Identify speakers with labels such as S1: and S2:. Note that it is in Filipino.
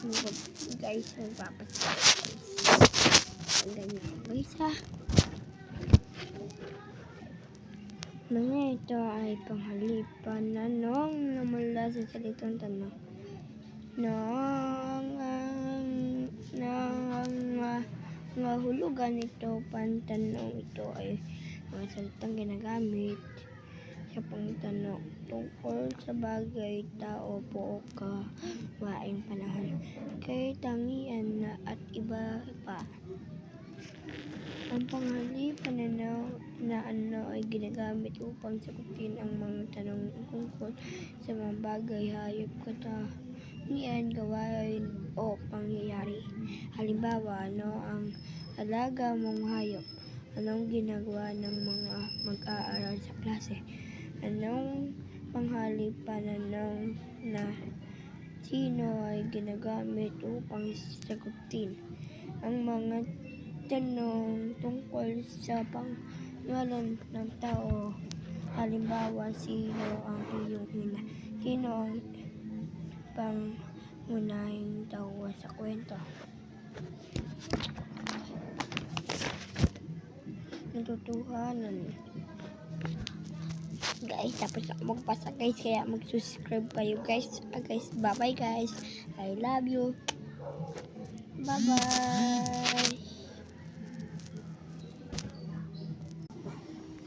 S1: Guys, magpapasal guys. Ang ganyan guys ha. Mga ito ay panghalipan na nung namula sa salitang tanong. Nahulugan ito, pantanong ito ay mga salitang ginagamit sa pangtanong tungkol sa bagay, tao, buo, gawaing panahon, katangian na at iba pa. Ang panghalipan na ano ay ginagamit upang sagutin ang mga tanong tungkol sa mga bagay, hayop, katangian, gawain o pangyayari. Halimbawa, ano ang alaga mong hayop? Anong ginagawa ng mga mag-aaral sa klase? Anong panghalipan na sino ay ginagamit upang sagutin ang mga tanong tungkol sa pangalan ng tao? Halimbawa, sino ang iyong ina? Sino ang pangunahing tao sa kwento? Natutuhanan. Guys, tapos ako magpasa guys, kaya mag-subscribe kayo guys. Guys, bye bye guys. I love you. Bye bye.